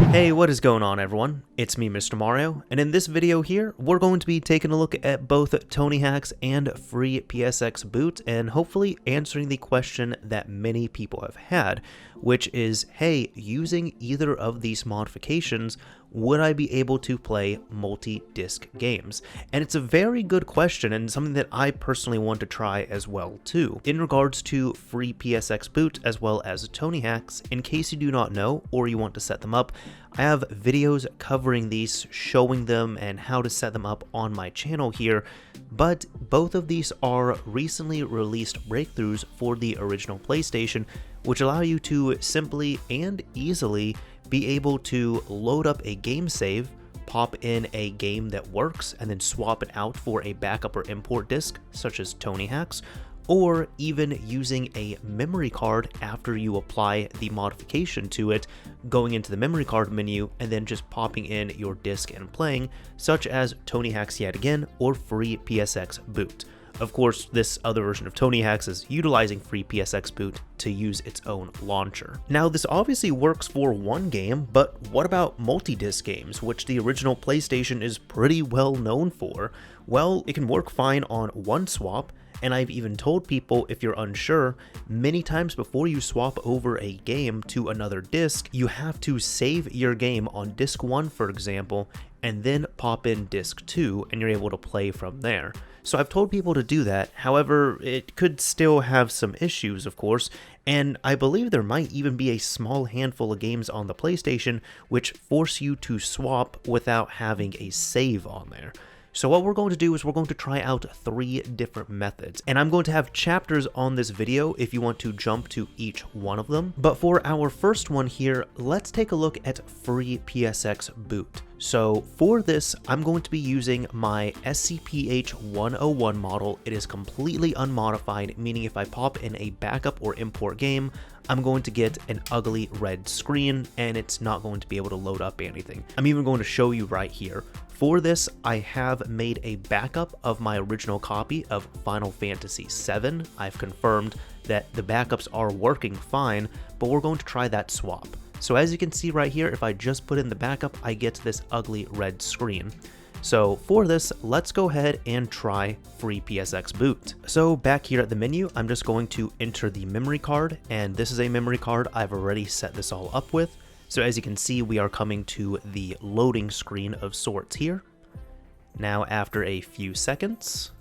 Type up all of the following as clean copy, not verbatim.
Hey, what is going on everyone? It's me, Mr. Mario, and in this video here, we're going to be taking a look at both tonyhax and FreePSXBoot, and hopefully answering the question that many people have had, which is, hey, using either of these modifications, would I be able to play multi-disc games? And it's a very good question, and something that I personally want to try as well too. In regards to FreePSXBoot as well as tonyhax, in case you do not know, or you want to set them up, I have videos covering these, showing them and how to set them up on my channel here, but both of these are recently released breakthroughs for the original PlayStation, which allow you to simply and easily be able to load up a game save, pop in a game that works, and then swap it out for a backup or import disc, such as tonyhax, or even using a memory card after you apply the modification to it, going into the memory card menu and then just popping in your disc and playing, such as tonyhax yet again, or FreePSXBoot. Of course, this other version of tonyhax is utilizing FreePSXBoot to use its own launcher. Now, this obviously works for one game, but what about multi-disc games, which the original PlayStation is pretty well known for? Well, it can work fine on one swap, and I've even told people, if you're unsure, many times before you swap over a game to another disc, you have to save your game on disc 1, for example, and then pop in disc 2, and you're able to play from there. So I've told people to do that, however, it could still have some issues, of course, and I believe there might even be a small handful of games on the PlayStation which force you to swap without having a save on there. So what we're going to do is we're going to try out 3 different methods, and I'm going to have chapters on this video if you want to jump to each one of them. But for our first one here, let's take a look at FreePSXBoot. So for this, I'm going to be using my SCPH-101 model. It is completely unmodified, meaning if I pop in a backup or import game, I'm going to get an ugly red screen and it's not going to be able to load up anything. I'm even going to show you right here. For this, I have made a backup of my original copy of Final Fantasy VII. I've confirmed that the backups are working fine, but we're going to try that swap. So as you can see right here, if I just put in the backup, I get this ugly red screen. So for this, let's go ahead and try FreePSXBoot. So back here at the menu, I'm just going to enter the memory card, and this is a memory card I've already set this all up with. So as you can see, we are coming to the loading screen of sorts here. Now after a few seconds,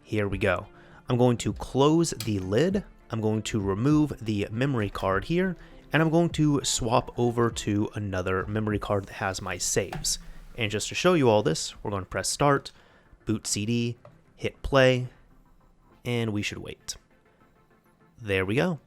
here we go. I'm going to close the lid, I'm going to remove the memory card here, and I'm going to swap over to another memory card that has my saves. And just to show you all this, we're going to press start, boot CD, hit play, and we should wait. There we go.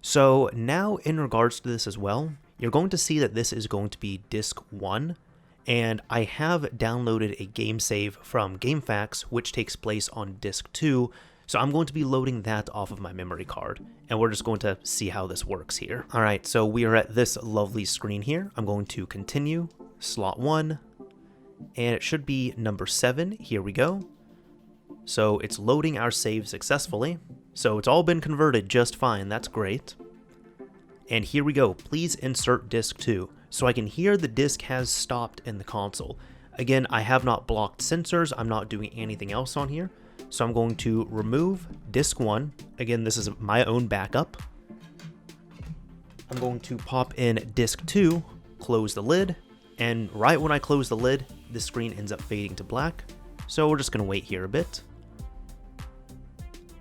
So now in regards to this as well, you're going to see that this is going to be disc 1, and I have downloaded a game save from GameFAQs, which takes place on disc 2, so I'm going to be loading that off of my memory card, and we're just going to see how this works here. Alright, so we are at this lovely screen here. I'm going to continue, slot 1, and it should be number 7, here we go. So it's loading our save successfully. So it's all been converted just fine, that's great. And here we go, please insert disc 2. So I can hear the disc has stopped in the console. Again, I have not blocked sensors, I'm not doing anything else on here. So I'm going to remove disc 1. Again, this is my own backup. I'm going to pop in disc 2, close the lid, and right when I close the lid, the screen ends up fading to black. So we're just going to wait here a bit.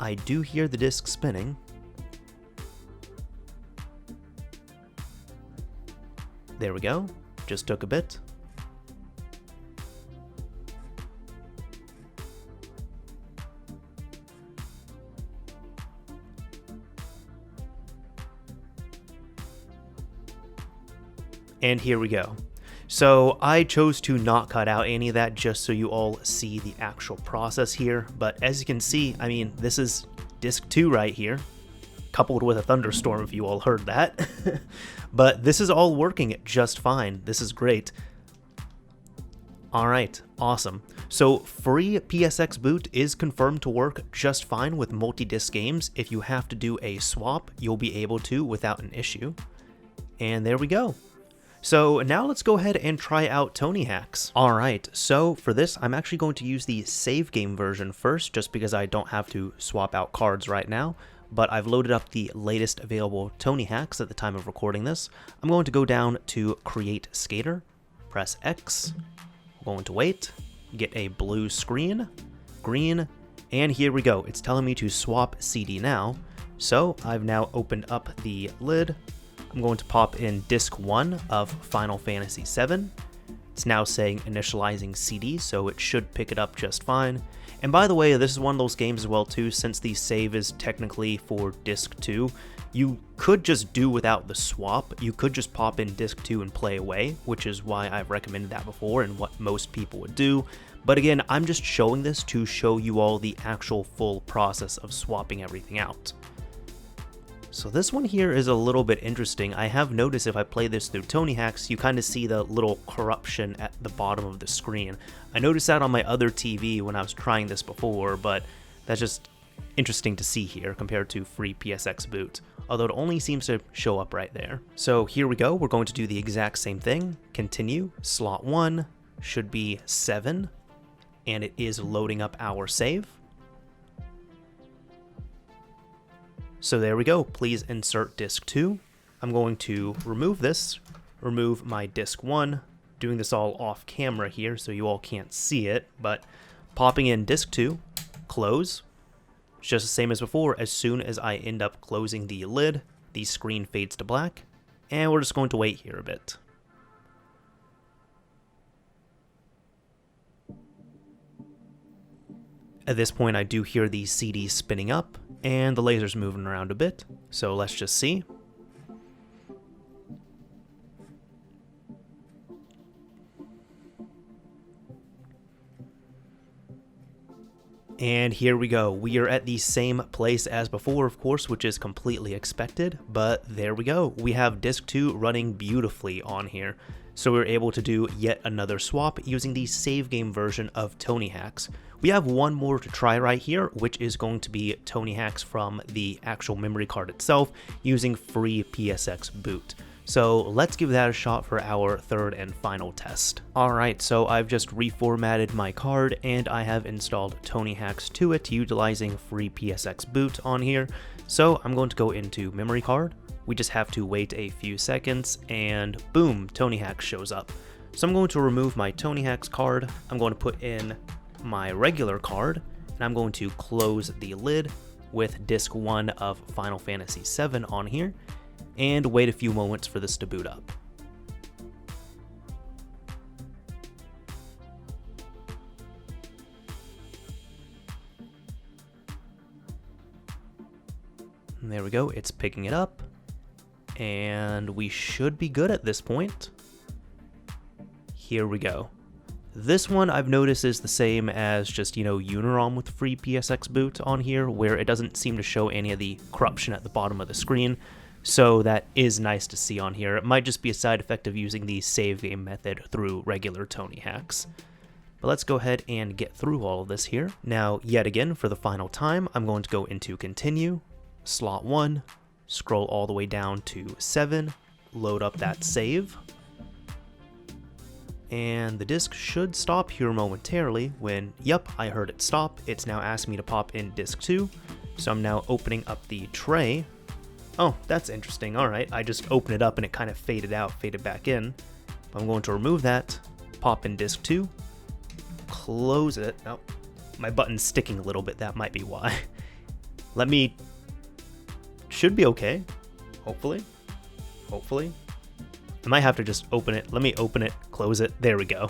I do hear the disc spinning. There we go, just took a bit. And here we go. So I chose to not cut out any of that just so you all see the actual process here. But as you can see, I mean, this is disc 2 right here, coupled with a thunderstorm if you all heard that. But this is all working just fine. This is great. Alright, awesome. So FreePSXBoot is confirmed to work just fine with multi-disc games. If you have to do a swap, you'll be able to without an issue. And there we go. So now let's go ahead and try out tonyhax. Alright, so for this, I'm actually going to use the save game version first, just because I don't have to swap out cards right now. But I've loaded up the latest available tonyhax at the time of recording this. I'm going to go down to Create Skater, press X. Going to wait, get a blue screen, green, and here we go. It's telling me to swap CD now. So I've now opened up the lid. I'm going to pop in disc 1 of Final Fantasy VII. It's now saying initializing CD, so it should pick it up just fine. And by the way, this is one of those games as well too, since the save is technically for disc 2, you could just do without the swap. You could just pop in disc 2 and play away, which is why I've recommended that before and what most people would do. But again, I'm just showing this to show you all the actual full process of swapping everything out. So this one here is a little bit interesting. I have noticed if I play this through tonyhax, you kind of see the little corruption at the bottom of the screen. I noticed that on my other TV when I was trying this before, but that's just interesting to see here compared to FreePSXBoot, although it only seems to show up right there. So here we go, we're going to do the exact same thing. Continue, slot 1 should be 7, and it is loading up our save. So there we go, please insert disc 2. I'm going to remove this, remove my disc 1, doing this all off camera here so you all can't see it, but popping in disc 2, close. It's just the same as before. As soon as I end up closing the lid, the screen fades to black, and we're just going to wait here a bit. At this point, I do hear the CD spinning up, and the laser's moving around a bit, so let's just see. And here we go. We are at the same place as before, of course, which is completely expected, but there we go. We have disc 2 running beautifully on here. So we're able to do yet another swap using the save game version of tonyhax. We have one more to try right here, which is going to be tonyhax from the actual memory card itself using FreePSXBoot. So let's give that a shot for our third and final test. Alright, so I've just reformatted my card and I have installed tonyhax to it utilizing FreePSXBoot on here. So I'm going to go into memory card. We just have to wait a few seconds and boom, tonyhax shows up. So I'm going to remove my tonyhax card. I'm going to put in my regular card and I'm going to close the lid with disc 1 of Final Fantasy VII on here and wait a few moments for this to boot up. And there we go, it's picking it up, and we should be good at this point. Here we go. This one I've noticed is the same as just, Unirom with FreePSXBoot on here, where it doesn't seem to show any of the corruption at the bottom of the screen. So that is nice to see on here. It might just be a side effect of using the save game method through regular tonyhax. But let's go ahead and get through all of this here. Now, yet again, for the final time, I'm going to go into continue, slot 1, scroll all the way down to 7, load up that save. And the disc should stop here momentarily when, yep, I heard it stop. It's now asking me to pop in disc 2. So I'm now opening up the tray. Oh, that's interesting. Alright, I just opened it up and it kind of faded out, faded back in. I'm going to remove that, pop in disc 2, close it. Oh, my button's sticking a little bit, that might be why. Should be okay, hopefully. I might have to just open it. Let me open it, close it, there we go.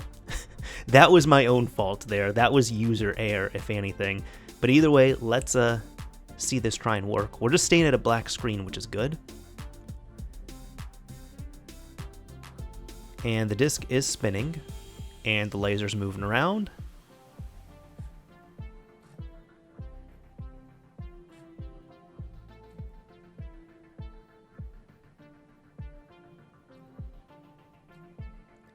That was my own fault there. That was user error, if anything. But either way, let's see this try and work. We're just staying at a black screen, which is good. And the disc is spinning, and the laser's moving around.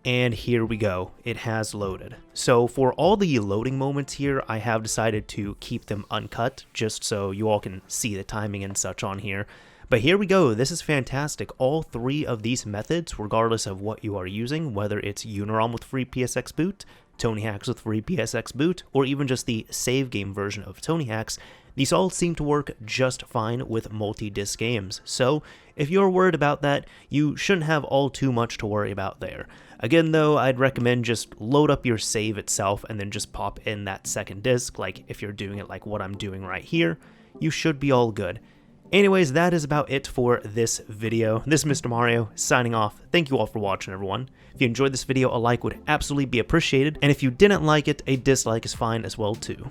And here we go, it has loaded. So for all the loading moments here, I have decided to keep them uncut, just so you all can see the timing and such on here. But here we go, this is fantastic. All three of these methods, regardless of what you are using, whether it's Unirom with FreePSXBoot, tonyhax with FreePSXBoot, or even just the save game version of tonyhax, these all seem to work just fine with multi-disc games. So if you're worried about that, you shouldn't have all too much to worry about there. Again though, I'd recommend just load up your save itself and then just pop in that second disc, like if you're doing it like what I'm doing right here, you should be all good. Anyways, that is about it for this video. This is Mr. Mario, signing off. Thank you all for watching, everyone. If you enjoyed this video, a like would absolutely be appreciated, and if you didn't like it, a dislike is fine as well too.